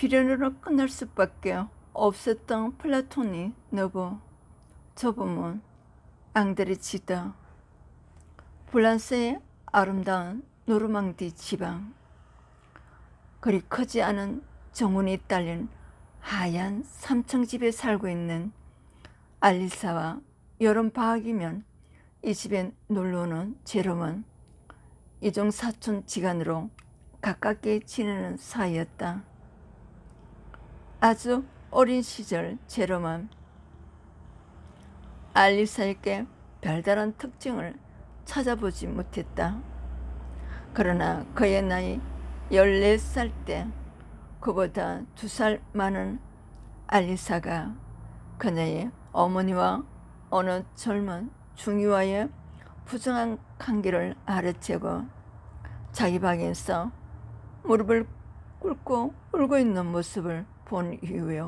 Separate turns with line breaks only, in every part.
비련으로 끝날 수밖에 없었던 플라톤이 너브 좁은 앙드레치드 프랑스의 아름다운 노르망디 지방, 그리 크지 않은 정원이 딸린 하얀 삼층집에 살고 있는 알리사와 여름 방학이면 이 집에 놀러오는 제롬은 이종 사촌 지간으로 가깝게 지내는 사이였다. 아주 어린 시절 제롬은 알리사에게 별다른 특징을 찾아보지 못했다. 그러나 그의 나이 14살 때 그보다 2살 많은 알리사가 그녀의 어머니와 어느 젊은 중이와의 부정한 관계를 알아채고 자기 방에서 무릎을 꿇고 울고 있는 모습을 본 이후에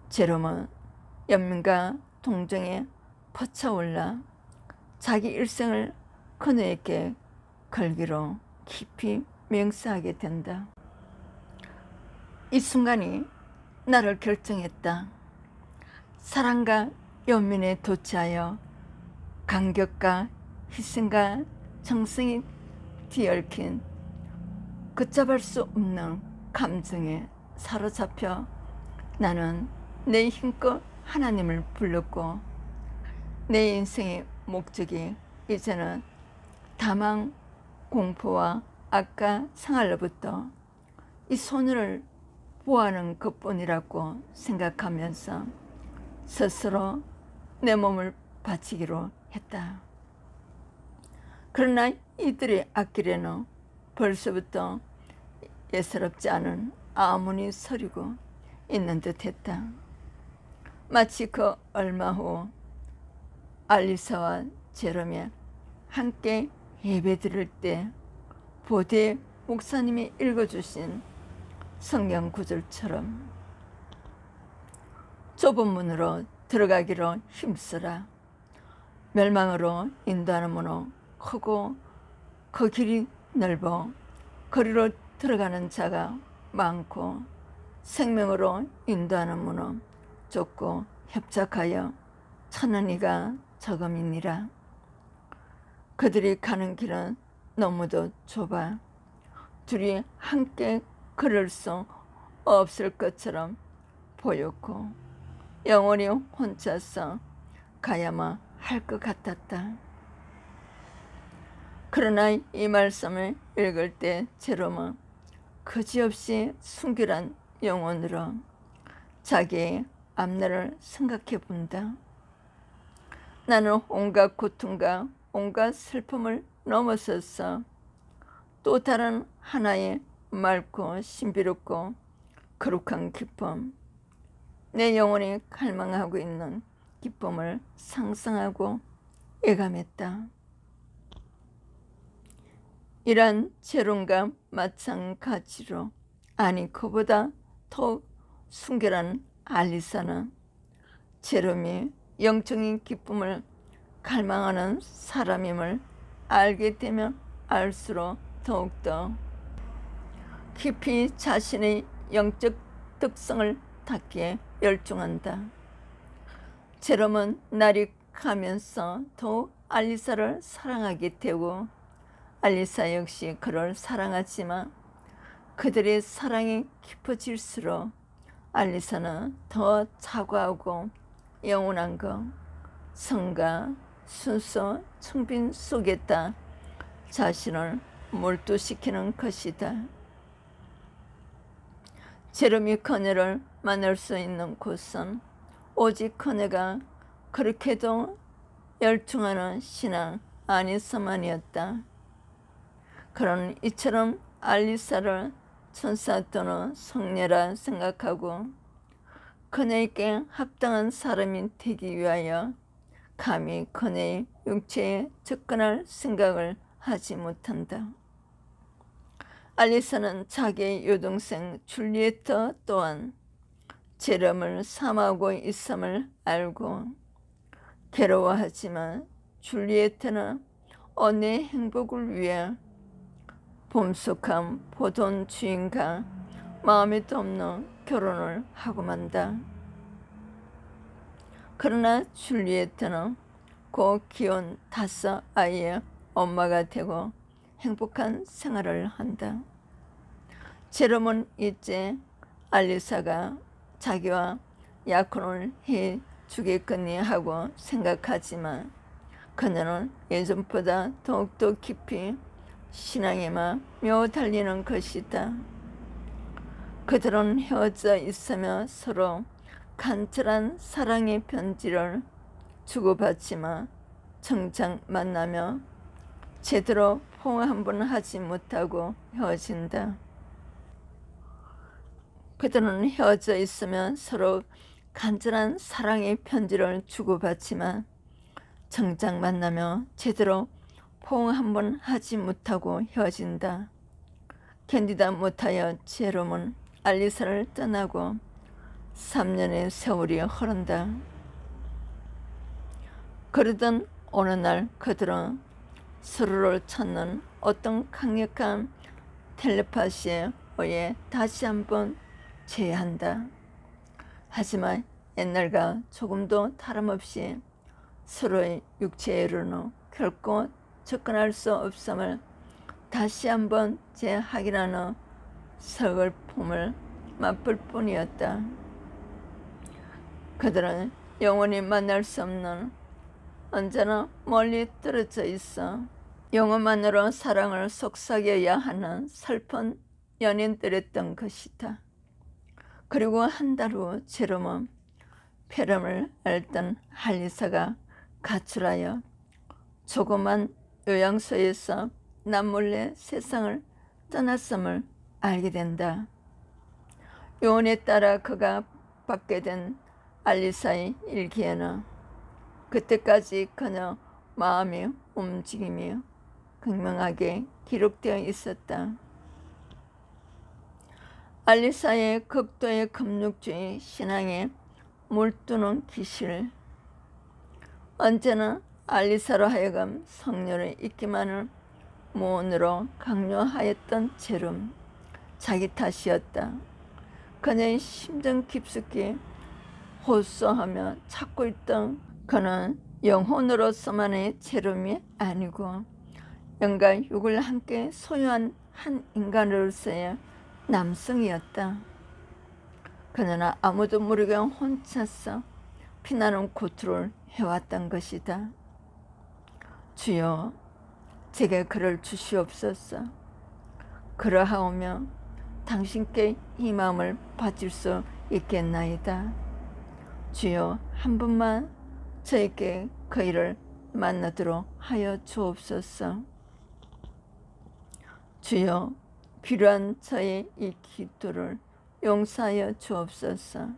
제롬은 연민과 동정에 퍼쳐올라 자기 일생을 그녀에게 걸기로 깊이 맹세하게 된다. 이 순간이 나를 결정했다. 사랑과 연민에 도취하여 감격과 희생과 정성이 뒤얽힌 걷잡을 수 없는 감정에 사로잡혀 나는 내 힘껏 하나님을 불렀고 내 인생의 목적이 이제는 다만 공포와 악과 상할로부터 이 소녀를 보호하는 것뿐이라고 생각하면서 스스로 내 몸을 바치기로 했다. 그러나 이들의 앞길에는 벌써부터 예사롭지 않은 아문이 서리고 있는 듯했다. 마치 그 얼마 후 알리사와 제롬이 함께 예배드릴 때 보대 목사님이 읽어주신 성경 구절처럼 좁은 문으로 들어가기로 힘쓰라. 멸망으로 인도하는 문은 크고 그 길이 넓어 거리로 들어가는 자가 많고 생명으로 인도하는 문은 좁고 협착하여 찾는 이가 적음이니라. 그들이 가는 길은 너무도 좁아 둘이 함께 걸을 수 없을 것처럼 보였고 영원히 혼자서 가야만 할 것 같았다. 그러나 이 말씀을 읽을 때 제롬은 그지없이 순결한 영혼으로 자기의 앞날을 생각해 본다. 나는 온갖 고통과 온갖 슬픔을 넘어서서 또 다른 하나의 맑고 신비롭고 거룩한 기쁨, 내 영혼이 갈망하고 있는 기쁨을 상상하고 예감했다. 이러한 제롬과 마찬가지로, 아니 그보다 더 순결한 알리사는 제롬이 영적인 기쁨을 갈망하는 사람임을 알게 되면 알수록 더욱더 깊이 자신의 영적 특성을 닫기에 열중한다. 제롬은 날이 가면서 더욱 알리사를 사랑하게 되고 알리사 역시 그를 사랑하지만 그들의 사랑이 깊어질수록 알리사는 더 차가우고 영원한 것, 성과, 순수, 청빈 속에다 자신을 몰두시키는 것이다. 제롬이 그녀를 만날 수 있는 곳은 오직 그녀가 그렇게도 열중하는 신앙 안에서만이었다. 그런 이처럼 알리사를 천사 또는 성녀라 생각하고 그녀에게 합당한 사람이 되기 위하여 감히 그녀의 육체에 접근할 생각을 하지 못한다. 알리사는 자기의 여동생 줄리에트 또한 제롬을 사모하고 있음을 알고 괴로워하지만 줄리에트는 언니의 행복을 위해 봄속한 포도원 주인과 마음이 없는 결혼을 하고 만다. 그러나 줄리에트는 그 귀여운 5 아이의 엄마가 되고 행복한 생활을 한다. 제롬은 이제 알리사가 자기와 약혼을 해 주겠거니 하고 생각하지만 그녀는 예전보다 더욱더 깊이 신앙에만 매달리는 것이다. 그들은 헤어져 있으며 서로 간절한 사랑의 편지를 주고받지만 정작 만나며 제대로 포옹 한 번 하지 못하고 헤어진다. 그들은 헤어져 있으면 서로 간절한 사랑의 편지를 주고받지만 정작 만나며 제대로 포옹 한 번 하지 못하고 헤어진다. 견디다 못하여 제롬은 알리사를 떠나고 3년의 세월이 흐른다. 그러던 어느 날 그들은 서로를 찾는 어떤 강력한 텔레파시에 의해 다시 한번 재회한다. 하지만 옛날과 조금도 다름없이 서로의 육체로는 결코 접근할 수 없음을 다시 한번 재확인하는 서글픔을 맛볼 뿐이었다. 그들은 영원히 만날 수 없는 언제나 멀리 떨어져 있어 영혼만으로 사랑을 속삭여야 하는 슬픈 연인들이었던 것이다. 그리고 한 달 후 제롬은 폐렴을 앓던 할리사가 가출하여 조그만 요양소에서 남몰래 세상을 떠났음을 알게 된다. 요원에 따라 그가 받게 된 알리사의 일기에는 그때까지 그녀 마음의 움직임이 극명하게 기록되어 있었다. 알리사의 극도의 금욕주의 신앙에 물드는 기실, 언제나 알리사로 하여금 성녀를 잊기만을 무언으로 강요하였던 제롬, 자기 탓이었다. 그녀의 심정 깊숙이 호소하며 찾고 있던 그는 영혼으로서만의 제롬이 아니고 영과 육을 함께 소유한 한 인간으로서의 남성이었다. 그는 아무도 모르게 혼자서 피나는 고투를 해왔던 것이다. 주여, 제게 그를 주시옵소서. 그러하오며 당신께 이 마음을 바칠 수 있겠나이다. 주여, 한 번만 저에게 그 일을 만나도록 하여 주옵소서. 주여, 필요한 저의 이 기도를 용서하여 주옵소서.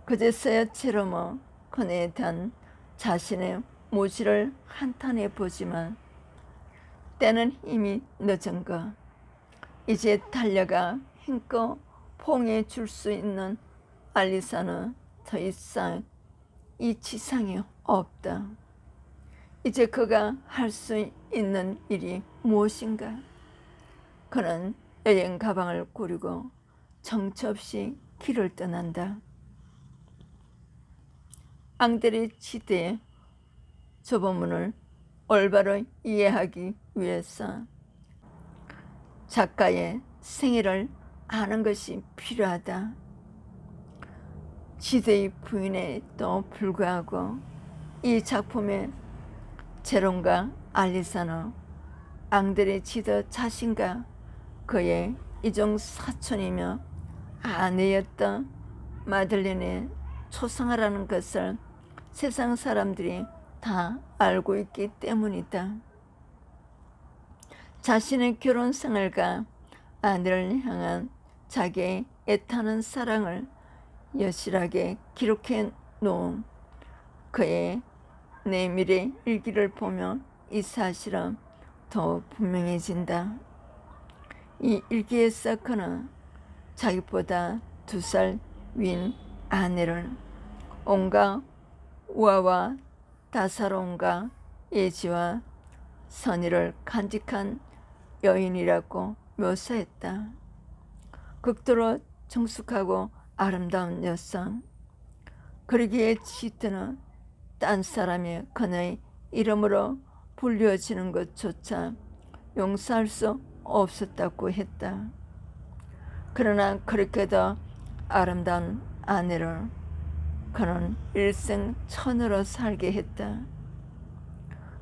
그제서야 제롬은 그녀에 대한 자신의 모질을 한탄해 보지만 때는 이미 늦은 것. 이제 달려가 힘껏 포옹해 줄 수 있는 알리사는 더 이상 이 지상에 없다. 이제 그가 할 수 있는 일이 무엇인가? 그는 여행 가방을 꾸리고 정처 없이 길을 떠난다. 앙드레 치드의 조보문을 올바로 이해하기 위해서 작가의 생애를 아는 것이 필요하다. 치드의 부인에도 불구하고 이 작품의 제롬과 알리사는 앙드레 치드 자신과 그의 이종 사촌이며 아내였던 마들렌의 초상화라는 것을 세상 사람들이 다 알고 있기 때문이다. 자신의 결혼 생활과 아내를 향한 자기의 애타는 사랑을 여실하게 기록해 놓은 그의 내밀의 일기를 보면 이 사실은 더 분명해진다. 이 일기에서 그는 자기보다 2살 위인 아내를 온갖 우아와 다사로움과 예지와 선의를 간직한 여인이라고 묘사했다. 극도로 정숙하고 아름다운 여성. 그러기에 지트는 딴 사람이 그의 이름으로 불려지는 것조차 용서할 수 없었다고 했다. 그러나 그렇게도 아름다운 아내를 그는 일생 천으로 살게 했다.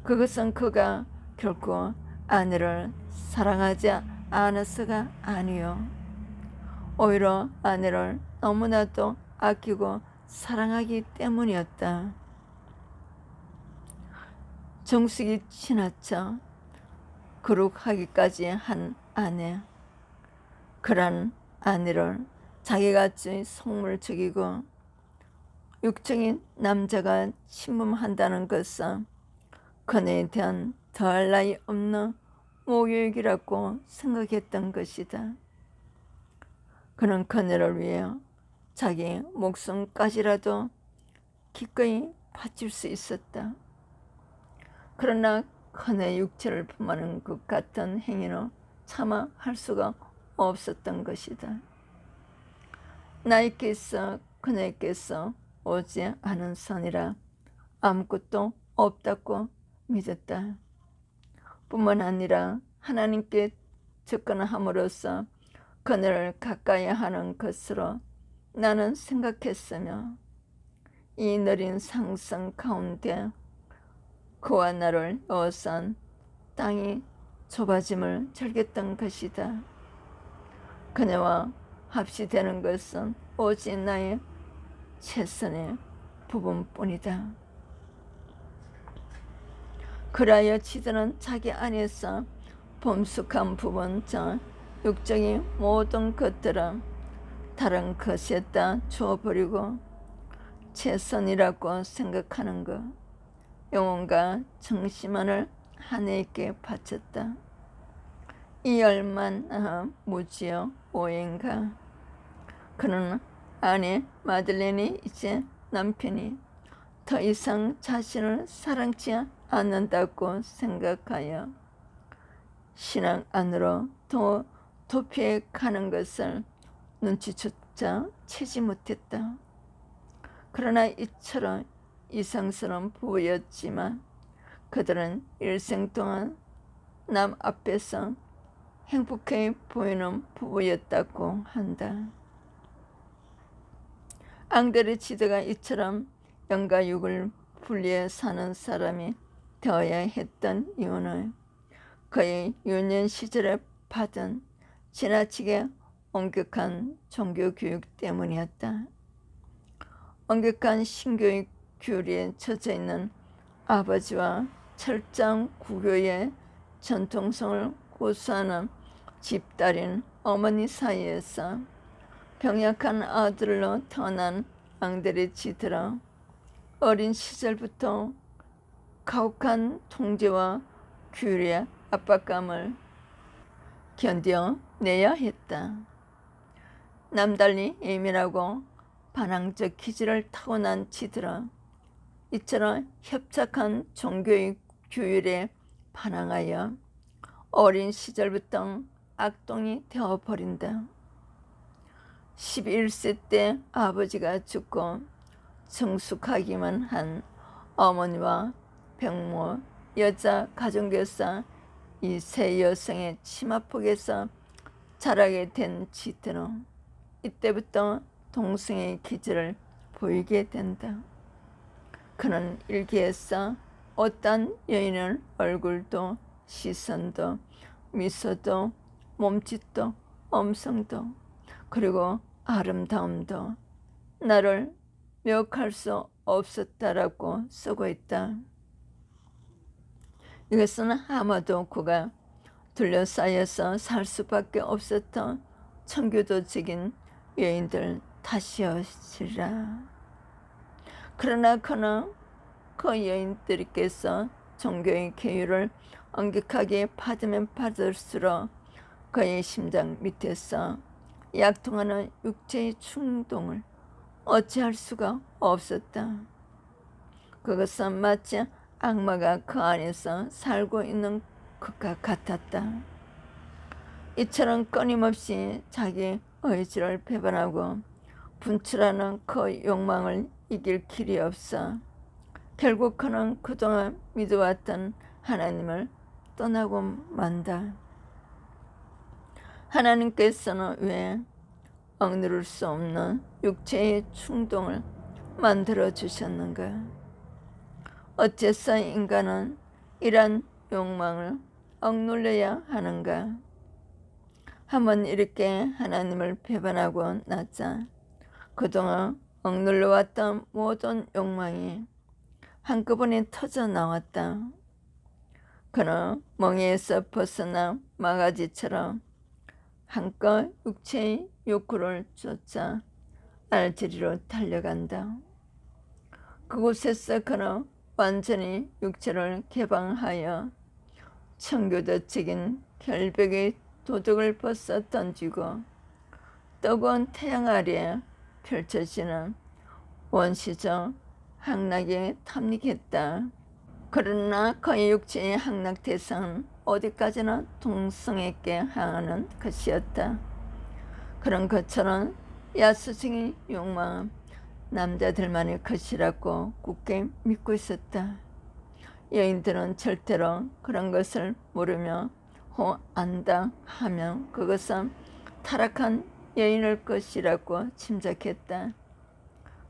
그것은 그가 결코 아내를 사랑하지 않아서가 아니요, 오히려 아내를 너무나도 아끼고 사랑하기 때문이었다. 정숙이 지나쳐 거룩하기까지 한 아내, 그런 아내를 자기같이 속물 죽이고 육적인 남자가 침범한다는 것은 그녀에 대한 더할 나위 없는 모욕이라고 생각했던 것이다. 그는 그녀를 위해 자기 목숨까지라도 기꺼이 바칠 수 있었다. 그러나 그녀의 육체를 품하는 것 같은 행위는 차마 할 수가 없었던 것이다. 나에게서 그녀에게서 오지 않은 선이라 아무것도 없다고 믿었다. 뿐만 아니라 하나님께 접근함으로써 그녀를 가까이 하는 것으로 나는 생각했으며, 이 느린 상승 가운데 그와 나를 어선 땅이 좁아짐을 즐겼던 것이다. 그녀와 합시되는 것은 오직 나의 최선의 부분뿐이다. 그라여 지드는 자기 안에서 범숙한 부분, 저 육적인 모든 것들은 다른 것에다 주어버리고 최선이라고 생각하는 것, 영혼과 정신만을 하나님께 바쳤다. 이 얼마나 무지여 오해인가. 그는 아내 마들렌이 이제 남편이 더 이상 자신을 사랑치 않는다고 생각하여 신앙 안으로 더 도피해 가는 것을 눈치조차 채지 못했다. 그러나 이처럼 이상스러운 부부였지만 그들은 일생 동안 남 앞에서 행복해 보이는 부부였다고 한다. 앙드레치드가 이처럼 영과 육을 분리해 사는 사람이 되어야 했던 이유는 그의 유년 시절에 받은 지나치게 엄격한 종교교육 때문이었다. 엄격한 신교육 규리에 젖어 있는 아버지와 철장 구교의 전통성을 고수하는 집딸인 어머니 사이에서 병약한 아들로 태어난 앙드레치드라 어린 시절부터 가혹한 통제와 규리의 압박감을 견뎌내야 했다. 남달리 예민하고 반항적 기질을 타고난 치드라 이처럼 협착한 종교의 규율에 반항하여 어린 시절부터 악동이 되어버린다. 11세 때 아버지가 죽고 성숙하기만 한 어머니와 병모, 여자 가정교사 이 세 여성의 치마폭에서 자라게 된 치드는 이때부터 동성애의 기질을 보이게 된다. 그는 일기에서 어떤 여인의 얼굴도 시선도 미소도 몸짓도 음성도 그리고 아름다움도 나를 묘할 수 없었다라고 쓰고 있다. 이것은 아마도 그가 둘러싸여서 살 수밖에 없었던 청교도적인 여인들 탓이었으리라. 그러나 그는 그 여인들께서 종교의 계율을 엄격하게 받으면 받을수록 그의 심장 밑에서 약통하는 육체의 충동을 어찌할 수가 없었다. 그것은 마치 악마가 그 안에서 살고 있는 것과 같았다. 이처럼 끊임없이 자기 의지를 배반하고 분출하는 그 욕망을 이길 길이 없어 결국 그는 그동안 믿어왔던 하나님을 떠나고 만다. 하나님께서는 왜 억누를 수 없는 육체의 충동을 만들어 주셨는가? 어째서 인간은 이런 욕망을 억눌러야 하는가? 한번 이렇게 하나님을 배반하고 나자 그동안 억눌러왔던 모든 욕망이 한꺼번에 터져 나왔다. 그는 멍에에서 벗어나 마가지처럼 한껏 육체의 욕구를 쫓아 알제리로 달려간다. 그곳에서 그는 완전히 육체를 개방하여 청교도적인 결백의 도덕을 벗어 던지고 뜨거운 태양 아래에 펼쳐지는 원시적 향락에 탐닉했다. 그러나 그의 육체의 향락 대상은 어디까지나 동성에게 향하는 것이었다. 그런 것처럼 야수적인 욕망은 남자들만의 것이라고 굳게 믿고 있었다. 여인들은 절대로 그런 것을 모르며 안다 하면 그것은 타락한 여인일 것이라고 짐작했다.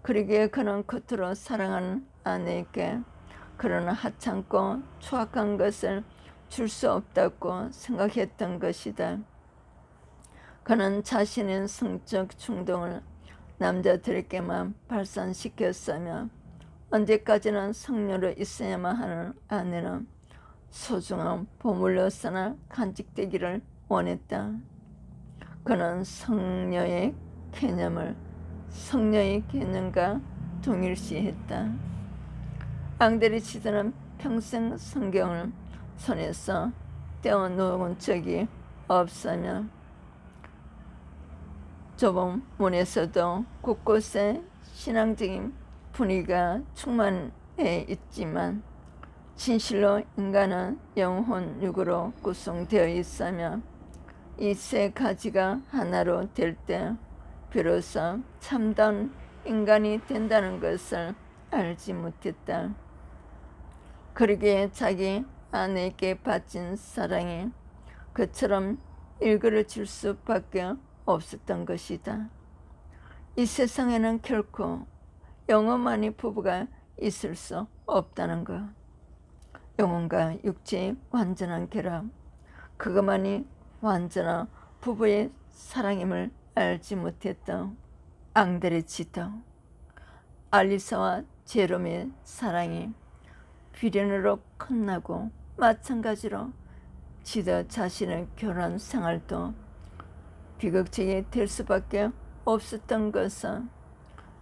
그러기에 그는 겉으로 사랑하는 아내에게 그런 하찮고 추악한 것을 줄 수 없다고 생각했던 것이다. 그는 자신의 성적 충동을 남자들에게만 발산시켰으며 언제까지나 성녀로 있어야만 하는 아내는 소중한 보물로서나 간직되기를 원했다. 그는 성녀의 개념과 동일시했다. 앙드레치드는 평생 성경을 손에서 떼어놓은 적이 없으며 좁은 문에서도 곳곳에 신앙적인 분위기가 충만해 있지만 진실로 인간은 영혼 육으로 구성되어 있으며 이 세 가지가 하나로 될 때 비로소 참다운 인간이 된다는 것을 알지 못했다. 그러기에 자기 아내에게 바친 사랑이 그처럼 일그러질 수밖에 없었던 것이다. 이 세상에는 결코 영혼만이 부부가 있을 수 없다는 것. 영혼과 육체의 완전한 결합, 그것만이 완전한 부부의 사랑임을 알지 못했던 앙드레치드, 알리사와 제롬의 사랑이 비련으로 끝나고 마찬가지로 지더 자신의 결혼 생활도 비극적이 될 수밖에 없었던 것은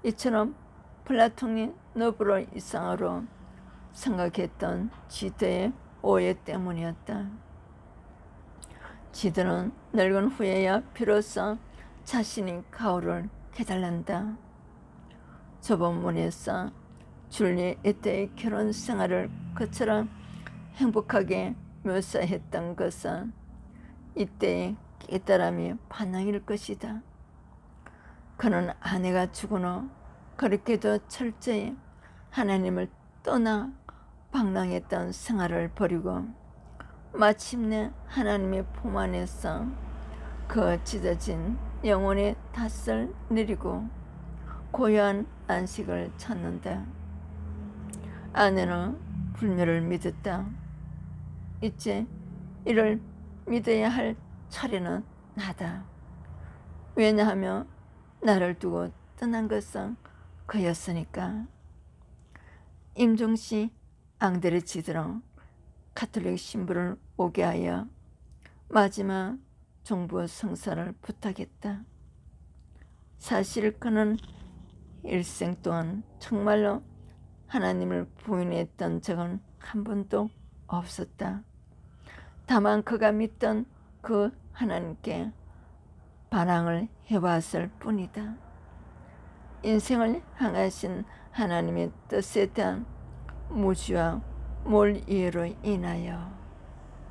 이처럼 플라톤이 너브로 이상으로 생각했던 지드의 오해 때문이었다. 지드는 늙은 후에야 비로소 자신이 가오를 깨달는다. 좁은 문에서 줄리에트의 결혼 생활을 그처럼 행복하게 묘사했던 것은 이때의 깨달음이 반항일 것이다. 그는 아내가 죽은 후 그렇게도 철저히 하나님을 떠나 방랑했던 생활을 버리고 마침내 하나님의 품 안에서 그 찢어진 영혼의 탓을 내리고 고요한 안식을 찾는다. 아내는 불멸을 믿었다. 이제 이를 믿어야 할 차례는 나다. 왜냐하면 나를 두고 떠난 것은 그였으니까. 임종시 앙드레치드는 가톨릭 신부를 오게 하여 마지막 종부 성사를 부탁했다. 사실 그는 일생 동안 정말로 하나님을 부인했던 적은 한 번도 없었다. 다만 그가 믿던 그 하나님께 반항을 해왔을 뿐이다. 인생을 향하신 하나님의 뜻에 대한 무지와 몰이해로 인하여